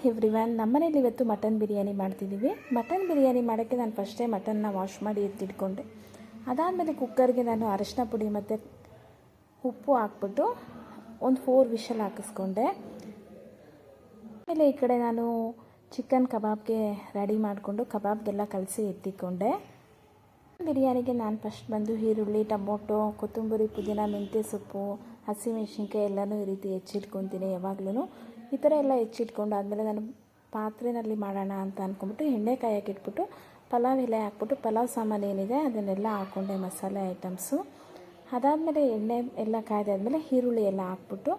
Everyone, ನಮ್ಮನೇಲಿ ಇವತ್ತು mutton biryani ಮಾಡ್ತಿದ್ದೀವಿ. ಮಟನ್ ಬಿರಿಯಾನಿ ಮಾಡೋಕ್ಕೆ ನಾನು ಫಸ್ಟೇ ಮಟನ್ನ ವಾಶ್ ಮಾಡಿ ಎತ್ತಿಟ್ಕೊಂಡೆ. ಅದಾದಮೇಲೆ ಕುಕ್ಕರ್ಗೆ ನಾನು ಅರಶಿನ ಪುಡಿ ಮತ್ತು ಉಪ್ಪು ಹಾಕ್ಬಿಟ್ಟು ಒಂದು 4 ವಿಷಲ್ ಹಾಕಿಸ್ಕೊಂಡೆ. ಆಮೇಲೆ ಈ ಕಡೆ ನಾನು ಚಿಕನ್ ಕಬಾಬ್ಗೆ ರೆಡಿ ಮಾಡಿಕೊಂಡು ಕಬಾಬ್ಗೆಲ್ಲ ಕಲಸಿ ಎತ್ತಿಕೊಂಡೆ. ಬಿರಿಯಾನಿಗೆ ನಾನು ಫಸ್ಟ್ ಬಂದು ಈರುಳ್ಳಿ, ಟೊಮೊಟೊ, ಕೊತ್ತಂಬರಿ, ಪುದೀನ, ಮೆಂತ್ಯ ಸೊಪ್ಪು, ಹಸಿಮೆಣ್ಸಿನ್ಕಾಯಿ ಎಲ್ಲನೂ ಈ ರೀತಿ ಹೆಚ್ಚಿಟ್ಕೊತೀನಿ. ಯಾವಾಗಲೂ ಈ ಥರ ಎಲ್ಲ ಹೆಚ್ಚಿಟ್ಕೊಂಡು ಆದಮೇಲೆ ನಾನು ಪಾತ್ರೆಯಲ್ಲಿ ಮಾಡೋಣ ಅಂತ ಅಂದ್ಕೊಂಬಿಟ್ಟು ಎಣ್ಣೆ ಕಾಯಕ್ಕೆ ಇಟ್ಬಿಟ್ಟು ಪಲಾವ್ ಎಲೆ ಹಾಕ್ಬಿಟ್ಟು ಪಲಾವ್ ಸಾಮಾನು ಏನಿದೆ ಅದನ್ನೆಲ್ಲ ಹಾಕ್ಕೊಂಡೆ, ಮಸಾಲೆ ಐಟಮ್ಸು. ಅದಾದಮೇಲೆ ಎಣ್ಣೆ ಎಲ್ಲ ಕಾಯ್ದಾದ್ಮೇಲೆ ಈರುಳ್ಳಿ ಎಲ್ಲ ಹಾಕ್ಬಿಟ್ಟು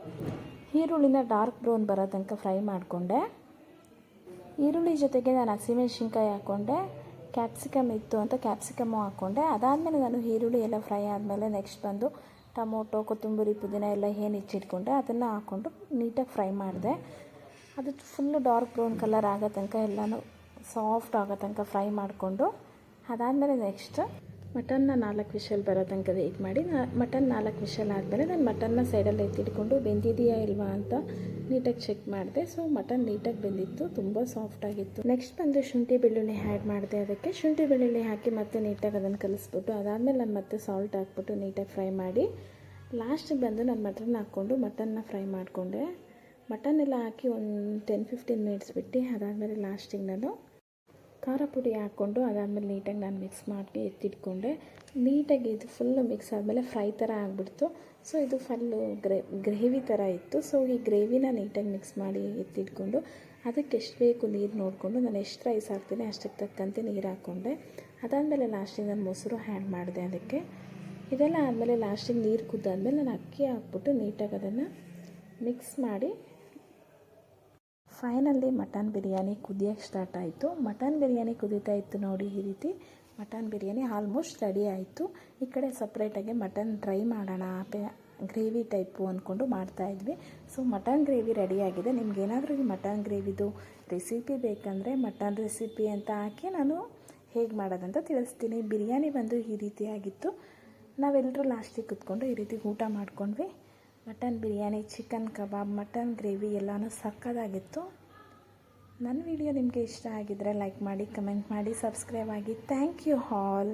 ಈರುಳ್ಳಿನ ಡಾರ್ಕ್ ಬ್ರೌನ್ ಬರೋ ತನಕ ಫ್ರೈ ಮಾಡಿಕೊಂಡೆ. ಈರುಳ್ಳಿ ಜೊತೆಗೆ ನಾನು ಹಸಿಮೆಣ್ಸಿನ್ಕಾಯಿ ಹಾಕ್ಕೊಂಡೆ, ಕ್ಯಾಪ್ಸಿಕಮ್ ಇತ್ತು ಅಂತ ಕ್ಯಾಪ್ಸಿಕಮ್ಮು ಹಾಕ್ಕೊಂಡೆ. ಅದಾದಮೇಲೆ ನಾನು ಈರುಳ್ಳಿ ಎಲ್ಲ ಫ್ರೈ ಆದಮೇಲೆ ನೆಕ್ಸ್ಟ್ ಬಂದು ಟೊಮೊಟೊ, ಕೊತ್ತಂಬರಿ, ಪುದೀನ ಎಲ್ಲ ಏನು ಹೆಚ್ಚಿಟ್ಕೊಂಡೆ ಅದನ್ನು ಹಾಕ್ಕೊಂಡು ನೀಟಾಗಿ ಫ್ರೈ ಮಾಡಿದೆ. ಅದು ಫುಲ್ಲು ಡಾರ್ಕ್ ಬ್ರೌನ್ ಕಲರ್ ಆಗೋ ತನಕ ಎಲ್ಲನೂ ಸಾಫ್ಟ್ ಆಗೋ ತನಕ ಫ್ರೈ ಮಾಡಿಕೊಂಡು ಅದಾದಮೇಲೆ ನೆಕ್ಸ್ಟ್ ಮಟನ್ನ 4 ವಿಷಲ್ ಬರೋ ತನಕ ವೆಯ್ಟ್ ಮಾಡಿ. ಮಟನ್ 4 ವಿಷಲ್ ಆದಮೇಲೆ ನಾನು ಮಟನ್ನ ಸೈಡಲ್ಲಿ ಎತ್ತಿಟ್ಕೊಂಡು ಬೆಂದಿದೆಯಾ ಇಲ್ವಾ ಅಂತ ನೀಟಾಗಿ ಚೆಕ್ ಮಾಡಿದೆ. ಸೊ ಮಟನ್ ನೀಟಾಗಿ ಬೆಂದಿತ್ತು, ತುಂಬ ಸಾಫ್ಟಾಗಿತ್ತು. ನೆಕ್ಸ್ಟ್ ಬಂದು ಶುಂಠಿ ಬೆಳ್ಳುಳ್ಳಿ ಆ್ಯಡ್ ಮಾಡಿದೆ. ಅದಕ್ಕೆ ಶುಂಠಿ ಬೆಳ್ಳುಳ್ಳಿ ಹಾಕಿ ಮತ್ತೆ ನೀಟಾಗಿ ಅದನ್ನು ಕಲಿಸ್ಬಿಟ್ಟು ಅದಾದಮೇಲೆ ನಾನು ಮತ್ತೆ ಸಾಲ್ಟ್ ಹಾಕ್ಬಿಟ್ಟು ನೀಟಾಗಿ ಫ್ರೈ ಮಾಡಿ ಲಾಸ್ಟಿಗೆ ಬಂದು ನಾನು ಮಟನ್ ಹಾಕ್ಕೊಂಡು ಮಟನ್ನ ಫ್ರೈ ಮಾಡಿಕೊಂಡೆ. ಮಟನ್ನೆಲ್ಲ ಹಾಕಿ ಒಂದು 10-15 ಮಿನಿಟ್ಸ್ ಬಿಟ್ಟು ಅದಾದಮೇಲೆ ಲಾಸ್ಟಿಗೆ ನಾನು ಖಾರ ಪುಡಿ ಹಾಕ್ಕೊಂಡು ಅದಾದಮೇಲೆ ನೀಟಾಗಿ ನಾನು ಮಿಕ್ಸ್ ಮಾಡಿ ಎತ್ತಿಟ್ಕೊಂಡೆ. ನೀಟಾಗಿ ಇದು ಫುಲ್ಲು ಮಿಕ್ಸ್ ಆದಮೇಲೆ ಫ್ರೈ ಥರ ಆಗಿಬಿಡ್ತು. ಸೊ ಇದು ಫುಲ್ಲು ಗ್ರೇವಿ ಥರ ಇತ್ತು. ಸೊ ಈ ಗ್ರೇವಿನ ನೀಟಾಗಿ ಮಿಕ್ಸ್ ಮಾಡಿ ಎತ್ತಿಟ್ಕೊಂಡು ಅದಕ್ಕೆ ಎಷ್ಟು ಬೇಕು ನೀರು ನೋಡಿಕೊಂಡು ನಾನು ಎಷ್ಟು ರೈಸ್ ಹಾಕ್ತೀನಿ ಅಷ್ಟಕ್ಕೆ ತಕ್ಕಂತೆ ನೀರು ಹಾಕ್ಕೊಂಡೆ. ಅದಾದಮೇಲೆ ಲಾಸ್ಟಿಗೆ ನಾನು ಮೊಸರು ಆ್ಯಡ್ ಮಾಡಿದೆ ಅದಕ್ಕೆ. ಇದೆಲ್ಲ ಆದಮೇಲೆ ಲಾಸ್ಟಿಗೆ ನೀರು ಕುದ್ದಾದ್ಮೇಲೆ ನಾನು ಅಕ್ಕಿ ಹಾಕ್ಬಿಟ್ಟು ನೀಟಾಗಿ ಅದನ್ನು ಮಿಕ್ಸ್ ಮಾಡಿ ಫೈನಲ್ಲಿ ಮಟನ್ ಬಿರಿಯಾನಿ ಕುದಿಯೋಕ್ಕೆ ಸ್ಟಾರ್ಟ್ ಆಯಿತು. ಮಟನ್ ಬಿರಿಯಾನಿ ಕುದೀತಾ ಇತ್ತು ನೋಡಿ. ಈ ರೀತಿ ಮಟನ್ ಬಿರಿಯಾನಿ ಆಲ್ಮೋಸ್ಟ್ ರೆಡಿ ಆಯಿತು. ಈ ಕಡೆ ಸಪ್ರೇಟಾಗಿ ಮಟನ್ ಡ್ರೈ ಮಾಡೋಣ ಗ್ರೇವಿ ಟೈಪು ಅಂದ್ಕೊಂಡು ಮಾಡ್ತಾಯಿದ್ವಿ. ಸೊ ಮಟನ್ ಗ್ರೇವಿ ರೆಡಿಯಾಗಿದೆ. ನಿಮ್ಗೇನಾದರೂ ಈ ಮಟನ್ ಗ್ರೇವಿದು ರೆಸಿಪಿ ಬೇಕಂದರೆ ಮಟನ್ ರೆಸಿಪಿ ಅಂತ ಹಾಕಿ ನಾನು ಹೇಗೆ ಮಾಡೋದಂತ ತಿಳಿಸ್ತೀನಿ. ಬಿರಿಯಾನಿ ಬಂದು ಈ ರೀತಿಯಾಗಿತ್ತು. ನಾವೆಲ್ಲರೂ ಲಾಸ್ಟಿಗೆ ಕೂತ್ಕೊಂಡು ಈ ರೀತಿ ಊಟ ಮಾಡ್ಕೊಂಡ್ವಿ. ಮಟನ್ ಬಿರಿಯಾನಿ, ಚಿಕನ್ ಕಬಾಬ್, ಮಟನ್ ಗ್ರೇವಿ ಎಲ್ಲನೂ ಸಕ್ಕತ್ತಾಗಿತ್ತು. ನನ್ನ ವಿಡಿಯೋ ನಿಮಗೆ ಇಷ್ಟ ಆಗಿದ್ದರೆ ಲೈಕ್ ಮಾಡಿ, ಕಮೆಂಟ್ ಮಾಡಿ, ಸಬ್ಸ್ಕ್ರೈಬ್ ಆಗಿ. Thank you all.